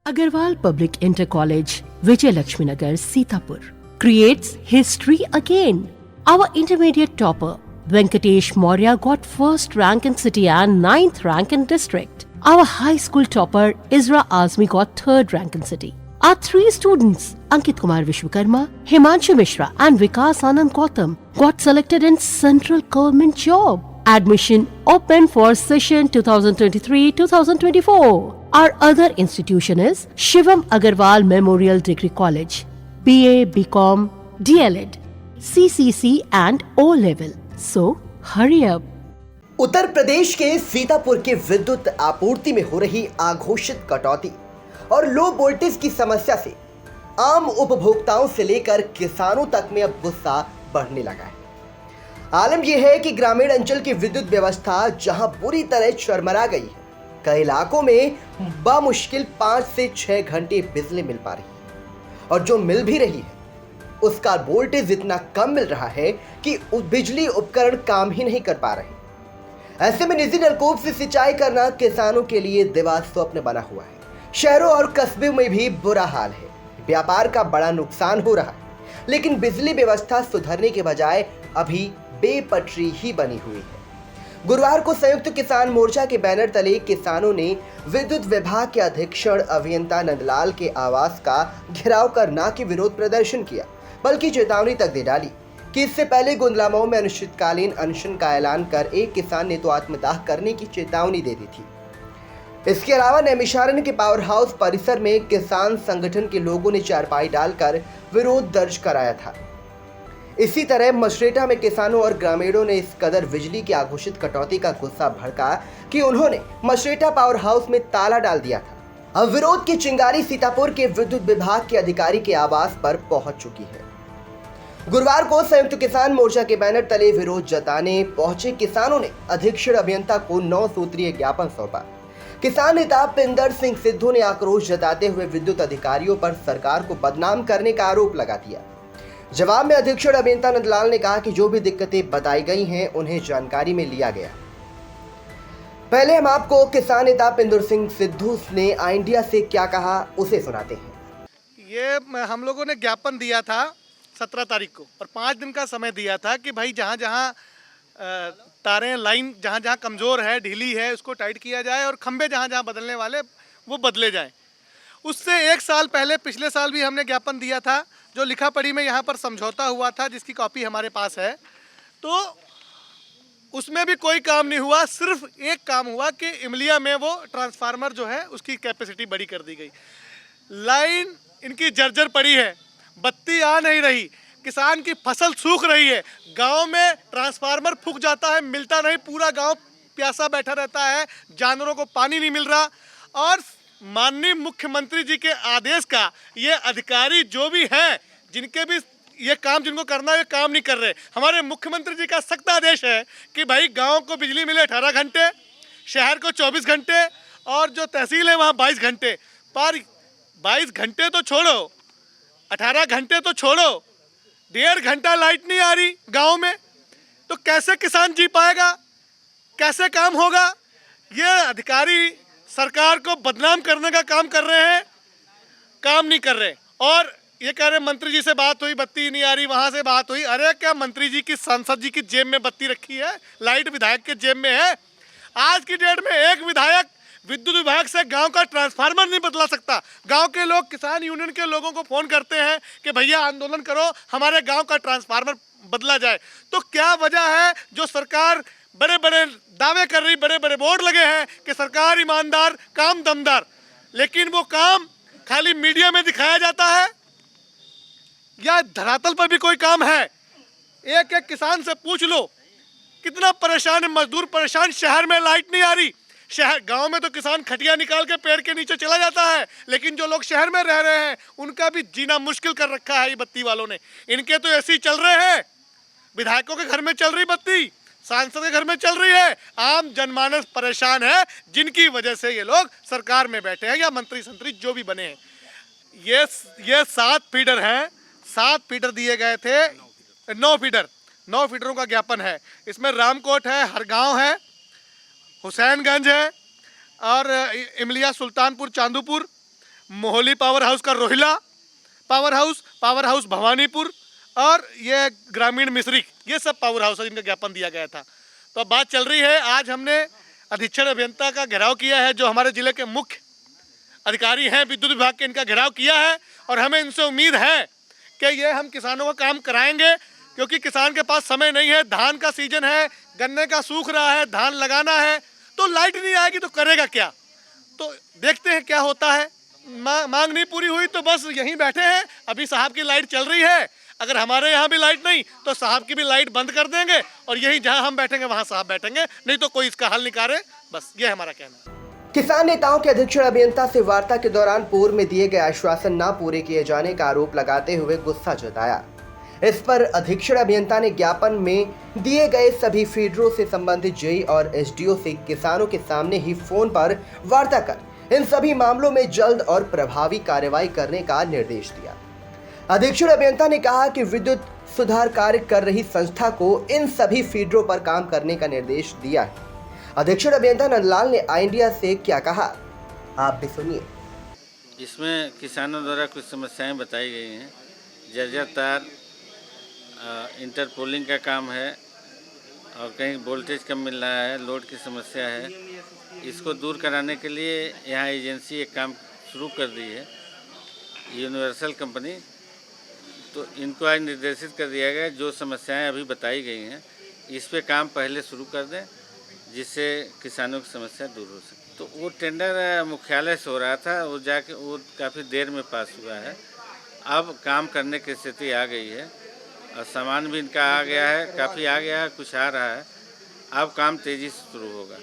Agarwal Public Inter College, Vijay Lakshmi Nagar, Sitapur, creates history again. Our intermediate topper, Venkatesh Maurya, got first rank in city and ninth rank in district. Our high school topper, Isra Azmi, got third rank in city. Our three students, Ankit Kumar Vishwakarma, Himanshu Mishra and Vikas Anand Gautam, got selected in central government job. Admission open for session 2023-2024. Our other institution is Shivam Agarwal Memorial Degree College, BA, BCom, DLED, CCC and O level. So hurry up. Uttar Pradesh के सीतापुर के विद्युत आपूर्ति में हो रही अघोषित कटौती और लो वोल्टेज की समस्या से आम उपभोक्ताओं से लेकर किसानों तक में अब गुस्सा बढ़ने लगा है। आलम यह है कि ग्रामीण अंचल की विद्युत व्यवस्था जहां बुरी तरह चरमरा गई है, कई इलाकों में बामुश्किल 5 से 6 घंटे बिजली मिल पा रही है और जो मिल भी रही है उसका वोल्टेज इतना कम मिल रहा है कि बिजली उपकरण काम ही नहीं कर पा रहे। ऐसे में निजी नलकूप से सिंचाई करना किसानों के लिए दिवा स्वप्न बना हुआ है। शहरों और कस्बों में भी बुरा हाल है, व्यापार का बड़ा नुकसान हो रहा है, लेकिन बिजली व्यवस्था सुधरने के बजाय अभी बेपटरी ही बनी हुई है। गुरुवार को संयुक्त किसान मोर्चा के बैनर तले किसानों ने विद्युत विभाग के अधीक्षण अभियंता नंदलाल के आवास का घेराव कर न कि विरोध प्रदर्शन किया, बल्कि चेतावनी तक दे डाली कि इससे पहले गुंदलामाऊ में अनिश्चितकालीन अनशन का ऐलान कर एक किसान ने तो आत्मदाह करने की चेतावनी दे दी थी। इसके अलावा नैमिषारण्य के पावर हाउस परिसर में किसान संगठन के लोगों ने चारपाई डालकर विरोध दर्ज कराया था। इसी तरह मशरेटा में किसानों और ग्रामीणों ने इस कदर बिजली की अघोषित कटौती का गुस्सा भड़का कि उन्होंने मशरेटा पावर हाउस में ताला डाल दिया था। अब विरोध की चिंगारी सीतापुर के विद्युत विभाग के अधिकारी के आवास पर पहुंच चुकी है। गुरुवार को संयुक्त किसान मोर्चा के बैनर तले विरोध जताने पहुंचे किसानों ने अधीक्षण अभियंता को 9 सूत्रीय ज्ञापन सौंपा। किसान नेता पिंदर सिंह सिद्धू ने आक्रोश जताते हुए विद्युत अधिकारियों पर सरकार को बदनाम करने का आरोप लगा दिया। जवाब में अधीक्षण अभियंता नंदलाल ने कहा कि जो भी दिक्कतें बताई गई हैं उन्हें जानकारी में लिया गया। पहले हम आपको किसान नेता पिंदर सिंह सिद्धू ने इंडिया से क्या कहा उसे सुनाते हैं। ये हम लोगों ने ज्ञापन दिया था 17 तारीख को और 5 दिन का समय दिया था कि भाई जहाँ जहाँ तारें लाइन जहाँ जहाँ कमज़ोर है, ढीली है, उसको टाइट किया जाए और खंभे जहाँ जहाँ बदलने वाले वो बदले जाएं। उससे 1 साल पहले पिछले साल भी हमने ज्ञापन दिया था, जो लिखा पढ़ी में यहाँ पर समझौता हुआ था, जिसकी कॉपी हमारे पास है। तो उसमें भी कोई काम नहीं हुआ, सिर्फ एक काम हुआ कि इमलिया में वो ट्रांसफार्मर जो है उसकी कैपेसिटी बड़ी कर दी गई। लाइन इनकी जर्जर पड़ी है, बत्ती आ नहीं रही, किसान की फसल सूख रही है, गांव में ट्रांसफार्मर फूक जाता है, मिलता नहीं, पूरा गांव प्यासा बैठा रहता है, जानवरों को पानी नहीं मिल रहा। और माननीय मुख्यमंत्री जी के आदेश का ये अधिकारी जो भी हैं, जिनके भी ये काम जिनको करना है, ये काम नहीं कर रहे। हमारे मुख्यमंत्री जी का सख्त आदेश है कि भाई गांव को बिजली मिले 18 घंटे, शहर को 24 घंटे और जो तहसील है वहाँ 22 घंटे। पर 22 घंटे तो छोड़ो, 18 घंटे तो छोड़ो, 1.5 घंटा लाइट नहीं आ रही गांव में, तो कैसे किसान जी पाएगा, कैसे काम होगा? ये अधिकारी सरकार को बदनाम करने का काम कर रहे हैं, काम नहीं कर रहे। और ये कह रहे मंत्री जी से बात हुई, बत्ती नहीं आ रही, वहां से बात हुई। अरे क्या मंत्री जी की, सांसद जी की जेब में बत्ती रखी है? लाइट विधायक के जेब में है। आज की डेट में एक विधायक विद्युत विभाग से गांव का ट्रांसफार्मर नहीं बदला सकता। गांव के लोग किसान यूनियन के लोगों को फोन करते हैं कि भैया आंदोलन करो, हमारे गांव का ट्रांसफार्मर बदला जाए। तो क्या वजह है जो सरकार बड़े बड़े दावे कर रही, बड़े बड़े बोर्ड लगे हैं कि सरकार ईमानदार, काम दमदार, लेकिन वो काम खाली मीडिया में दिखाया जाता है या धरातल पर भी कोई काम है? एक एक किसान से पूछ लो कितना परेशान है, मजदूर परेशान। शहर में लाइट नहीं आ रही, शहर गांव में तो किसान खटिया निकाल के पेड़ के नीचे चला जाता है, लेकिन जो लोग शहर में रह रहे हैं उनका भी जीना मुश्किल कर रखा है ये बत्ती वालों ने। इनके तो ऐसे ही चल रहे हैं, विधायकों के घर में चल रही बत्ती, सांसद के घर में चल रही है, आम जनमानस परेशान है, जिनकी वजह से ये लोग सरकार में बैठे हैं या मंत्री संतरी जो भी बने हैं। ये 7 फीडर हैं, 7 फीडर दिए गए थे, 9 फीडरों का ज्ञापन है। इसमें रामकोट है, हरगांव है, हुसैनगंज है और इमलिया, सुल्तानपुर, चांदूपुर मोहाली पावर हाउस का रोहिला पावर हाउस भवानीपुर और ये ग्रामीण मिश्री, ये सब पावर हाउस है जिनका ज्ञापन दिया गया था। तो अब बात चल रही है, आज हमने अधीक्षण अभियंता का घेराव किया है, जो हमारे जिले के मुख्य अधिकारी हैं विद्युत विभाग के, इनका घेराव किया है और हमें इनसे उम्मीद है कि ये हम किसानों का काम कराएंगे, क्योंकि किसान के पास समय नहीं है। धान का सीजन है, गन्ने का सूख रहा है, धान लगाना है, तो लाइट नहीं आएगी तो करेगा क्या। तो देखते हैं क्या होता है। मांग नहीं पूरी हुई तो बस यहीं बैठे हैं। अभी साहब की लाइट चल रही है, अगर हमारे यहाँ भी लाइट नहीं तो साहब की भी लाइट बंद कर देंगे और यहीं जहाँ हम बैठेंगे वहाँ साहब बैठेंगे, नहीं तो कोई इसका हल निकाले। बस ये हमारा कहना है। किसान नेताओं के अधीक्षण अभियंता से वार्ता के दौरान पूर्व में दिए गए आश्वासन न पूरे किए जाने का आरोप लगाते हुए गुस्सा जताया। इस पर अधीक्षण अभियंता ने ज्ञापन में दिए गए सभी फीडरों से संबंधित जेई और एसडीओ से किसानों के सामने ही फोन पर वार्ता कर इन सभी मामलों में जल्द और प्रभावी कार्रवाई करने का निर्देश दिया। अधीक्षण अभियंता ने कहा कि विद्युत सुधार कार्य कर रही संस्था को इन सभी फीडरों पर काम करने का निर्देश दिया है। अधीक्षण अभियंता नंदलाल ने आई इंडिया से क्या कहा, आप भी सुनिए। इसमें किसानों द्वारा कुछ समस्याएं बताई गई हैं। जर्जर तार, इंटरपोलिंग का काम है और कहीं वोल्टेज कम मिल रहा है, लोड की समस्या है। इसको दूर कराने के लिए यहाँ एजेंसी एक काम शुरू कर दी है, यूनिवर्सल कंपनी। तो इनको आज निर्देशित कर दिया गया, जो समस्याएं अभी बताई गई हैं इस पे काम पहले शुरू कर दें, जिससे किसानों की समस्या दूर हो सके। तो वो टेंडर मुख्यालय से हो रहा था, वो जाके वो काफ़ी देर में पास हुआ है। अब काम करने की स्थिति आ गई है और सामान भी इनका आ गया है, काफ़ी आ गया है, कुछ आ रहा है। अब काम तेज़ी से शुरू होगा।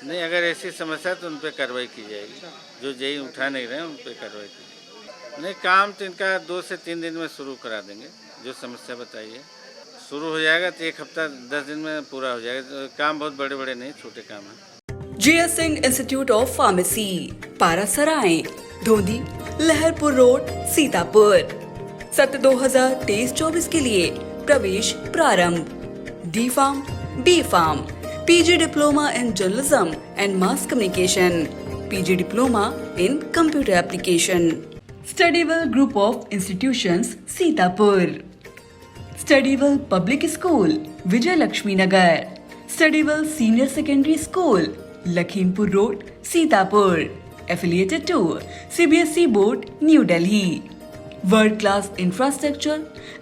नहीं, अगर ऐसी समस्या तो उन पर कार्रवाई की जाएगी। जो जेई उठा नहीं रहे हैं उन पर कार्रवाई की जाएगी। नहीं, काम तो इनका 2 से 3 दिन में शुरू करा देंगे। जो समस्या बताई है शुरू हो जाएगा तो 1 हफ्ता 10 दिन में पूरा हो जाएगा। तो काम बहुत बड़े बड़े नहीं, छोटे काम हैं। GS Singh institute of pharmacy, Parasrai, Dhondhi, Laharpur road, Sitapur. सत्र 2023-24 के लिए प्रवेश प्रारंभ। D pharm, B pharm, PG diploma in journalism and mass communication, PG diploma in computer application. Studywell group of institutions, Sitapur. Studywell public school, Vijay Laxmi Nagar. Studywell senior secondary school, Lakhimpur road, Sitapur. Affiliated to CBSE Board, New Delhi. World class infrastructure,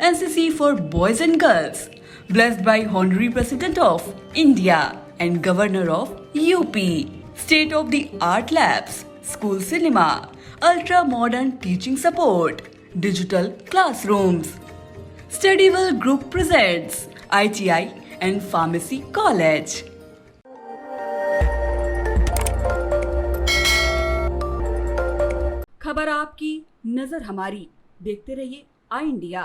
NCC for boys and girls. Blessed by Honorary President of India and Governor of UP. State of the art labs, school cinema, ultra modern teaching support, digital classrooms. Studywell Group presents ITI and Pharmacy College. खबर आपकी, नजर हमारी। देखते रहिए आई India.